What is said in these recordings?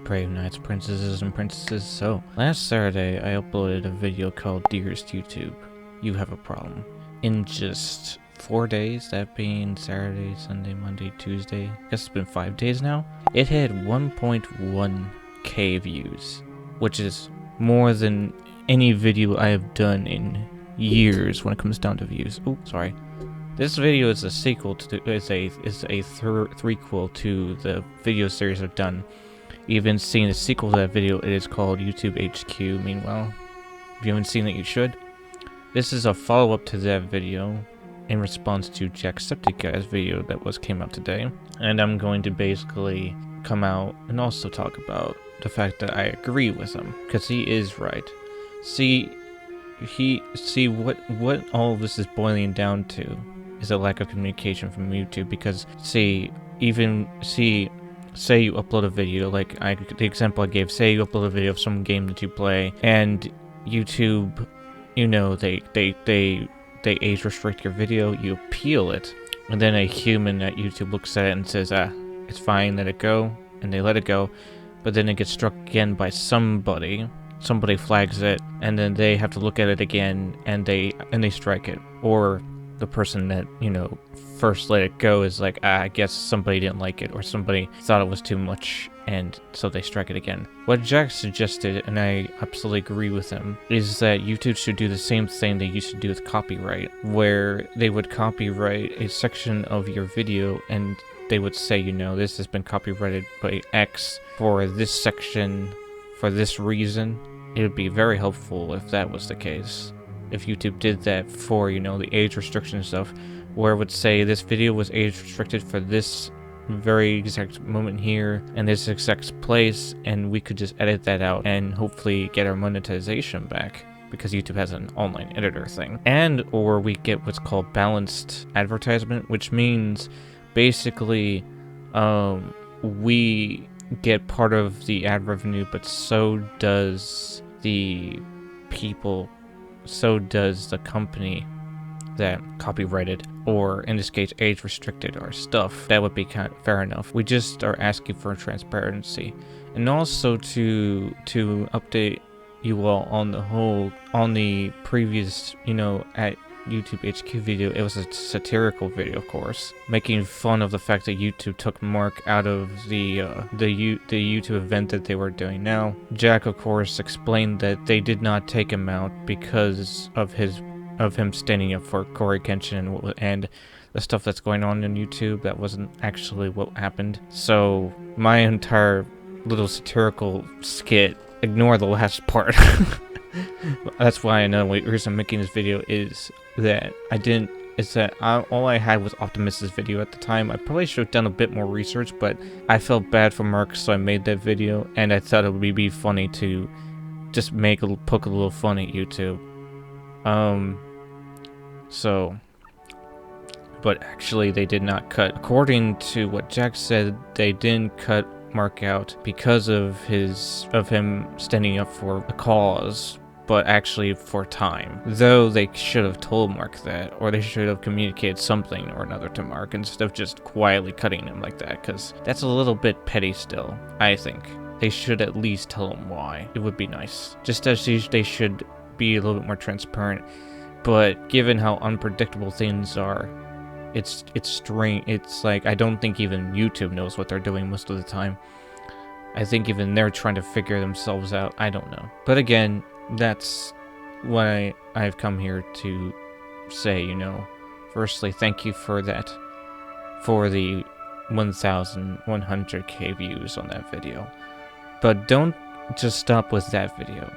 Brave knights, princesses, and princesses. So, last Saturday, I uploaded a video called Dearest YouTube, You Have a Problem. In just 4 days, that being Saturday, Sunday, Monday, Tuesday, I guess it's been 5 days now, it had 1.1k views, which is more than any video I have done in years when it comes down to views. Oh, sorry. This video is a sequel to threequel to the video series I've done. You've been seeing the sequel to that video. It is called YouTube HQ. Meanwhile, if you haven't seen it, you should. This is a follow-up to that video in response to Jacksepticeye's video that came out today. And I'm going to basically come out and also talk about the fact that I agree with him, because he is right. See what all of this is boiling down to is a lack of communication from YouTube, because say you upload a video, like the example I gave, say you upload a video of some game that you play, and YouTube, you know, they age restrict your video, you appeal it, and then a human at YouTube looks at it and says, it's fine, let it go, and they let it go, but then it gets struck again by somebody flags it, and then they have to look at it again, and they strike it, or the person that, you know, first let it go is like, I guess somebody didn't like it, or somebody thought it was too much, and so they strike it again. What Jack suggested, and I absolutely agree with him, is that YouTube should do the same thing they used to do with copyright, where they would copyright a section of your video, and they would say, you know, this has been copyrighted by X for this section, for this reason. It would be very helpful if that was the case. If YouTube did that for, you know, the age restriction stuff, where it would say this video was age restricted for this very exact moment here and this exact place, and we could just edit that out and hopefully get our monetization back, because YouTube has an online editor thing. And or we get what's called balanced advertisement, which means basically we get part of the ad revenue, but so does the company that copyrighted, or in this case age restricted our stuff. That would be kind of fair enough. We just are asking for transparency, and also to update you all on the previous, you know, at YouTube HQ video. It was a satirical video, of course, making fun of the fact that YouTube took Mark out of the YouTube event that they were doing. Now, Jack, of course, explained that they did not take him out because of him standing up for Corey Kenshin and the stuff that's going on YouTube. That wasn't actually what happened. So my entire little satirical skit, ignore the last part. That's why another reason I'm making this video is that all I had was Optimus's video at the time. I probably should have done a bit more research, but I felt bad for Mark, so I made that video, and I thought it would be funny to just poke a little fun at YouTube. But actually they did not cut. According to what Jack said, they didn't cut Mark out because of him standing up for a cause, but actually for time. Though they should have told Mark that, or they should have communicated something or another to Mark instead of just quietly cutting him like that, because that's a little bit petty still, I think. They should at least tell him why. It would be nice. Just as they should be a little bit more transparent. But given how unpredictable things are, it's strange. It's like, I don't think even YouTube knows what they're doing most of the time. I think even they're trying to figure themselves out. I don't know. But again, that's what I've come here to say, you know. Firstly, thank you for that, for the 1,100k views on that video. But don't just stop with that video.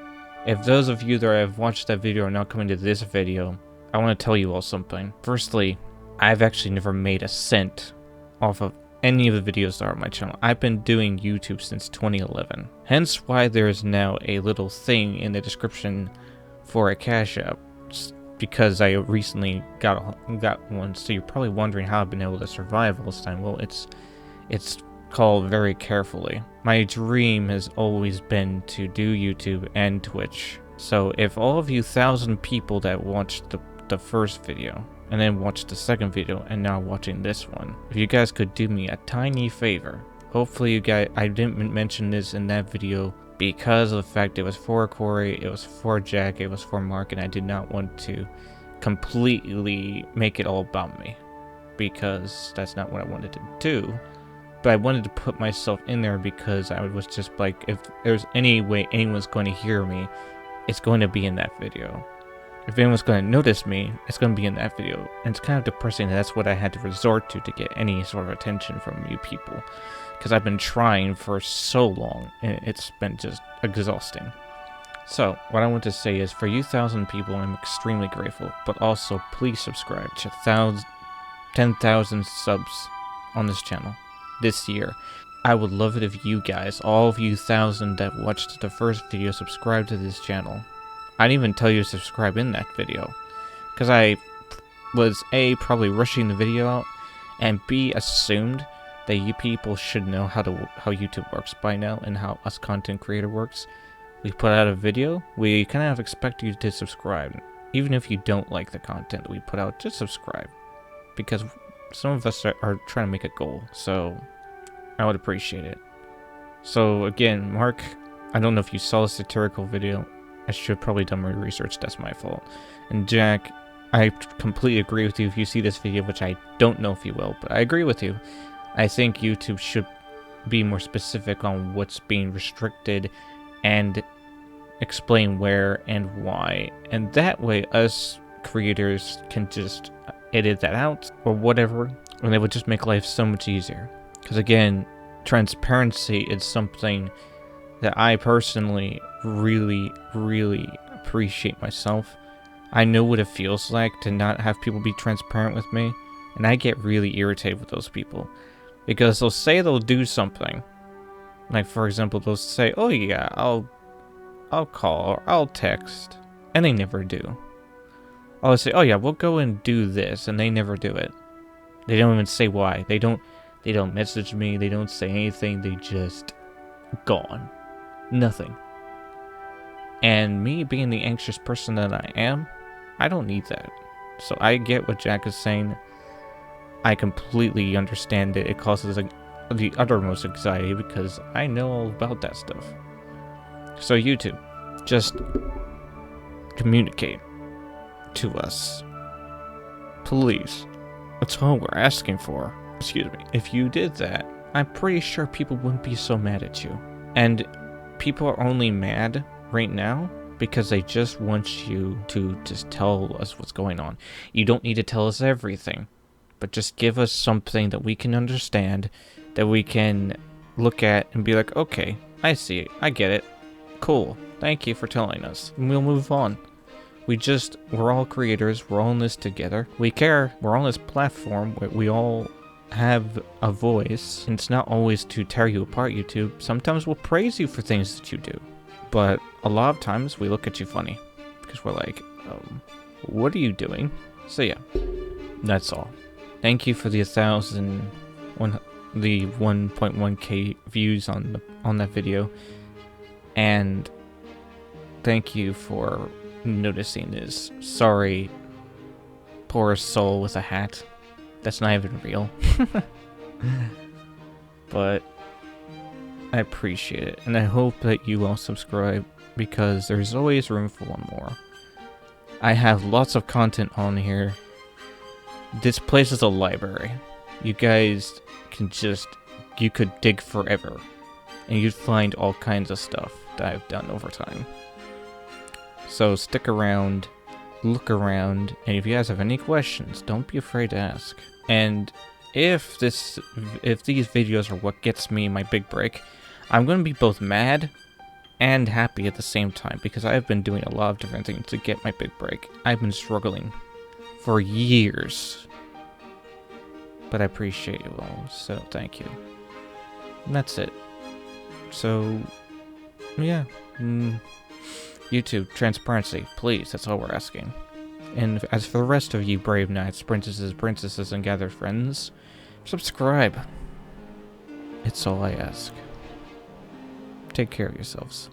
If those of you that have watched that video are now coming to this video, I want to tell you all something. Firstly, I've actually never made a cent off of any of the videos that are on my channel. I've been doing YouTube since 2011. Hence why there is now a little thing in the description for a Cash App, because I recently got one. So you're probably wondering how I've been able to survive all this time. Well, it's called Very Carefully. My dream has always been to do YouTube and Twitch. So if all of you 1,000 people that watched the first video and then watched the second video and now watching this one, if you guys could do me a tiny favor Hopefully you guys, I didn't mention this in that video because of the fact it was for Corey, it was for Jack, it was for Mark, and I did not want to completely make it all about me, because that's not what I wanted to do. But I wanted to put myself in there because I was just like, if there's any way anyone's going to hear me, it's going to be in that video. If anyone's going to notice me, it's going to be in that video. And it's kind of depressing that that's what I had to resort to get any sort of attention from you people. Because I've been trying for so long, and it's been just exhausting. So, what I want to say is, for you 1,000 people, I'm extremely grateful. But also, please subscribe to 10,000 subs on this channel this year. I would love it if you guys, all of you 1,000 that watched the first video, subscribe to this channel. I didn't even tell you to subscribe in that video, because I was A, probably rushing the video out, and B, assumed that you people should know how YouTube works by now and how us content creator works. We put out a video, we kind of expect you to subscribe. Even if you don't like the content we put out, just subscribe, because some of us are trying to make a goal, so I would appreciate it. So again, Mark, I don't know if you saw the satirical video. I should have probably done more research, that's my fault. And Jack, I completely agree with you if you see this video, which I don't know if you will, but I agree with you. I think YouTube should be more specific on what's being restricted and explain where and why. And that way, us creators can just edit that out or whatever, and it would just make life so much easier. Because again, transparency is something that I personally really appreciate myself. I know what it feels like to not have people be transparent with me, and I get really irritated with those people because they'll say they'll do something, like for example they'll say, oh yeah, I'll call or I'll text, and they never do. I'll say, oh yeah, we'll go and do this, and they never do it. They don't even say why. They don't message me, they don't say anything, they just gone. Nothing. And me being the anxious person that I am, I don't need that. So I get what Jack is saying. I completely understand it. It causes the uttermost anxiety because I know all about that stuff. So YouTube, just communicate to us. Please. That's all we're asking for. Excuse me. If you did that, I'm pretty sure people wouldn't be so mad at you. And people are only mad right now because they just want you to just tell us what's going on. You don't need to tell us everything, but just give us something that we can understand, that we can look at and be like, okay, I see it, I get it, cool, thank you for telling us, and we'll move on. We're all creators, we're all in this together, we care, we're on this platform where we all have a voice, and it's not always to tear you apart, YouTube. Sometimes we'll praise you for things that you do, but a lot of times we look at you funny because we're like, what are you doing? So yeah, that's all. Thank you for the 1.1k views on that video, and thank you for noticing this. Sorry, poor soul with a hat. That's not even real. But I appreciate it, and I hope that you all subscribe, because there's always room for one more. I have lots of content on here. This place is a library. You guys can you could dig forever, and you'd find all kinds of stuff that I've done over time. So stick around, look around, and if you guys have any questions, don't be afraid to ask. And if these videos are what gets me my big break, I'm going to be both mad and happy at the same time, because I've been doing a lot of different things to get my big break. I've been struggling for years, but I appreciate you all, so thank you. And that's it. So, yeah. YouTube, transparency, please, that's all we're asking. And as for the rest of you brave knights, princesses, and gathered friends, subscribe. It's all I ask. Take care of yourselves.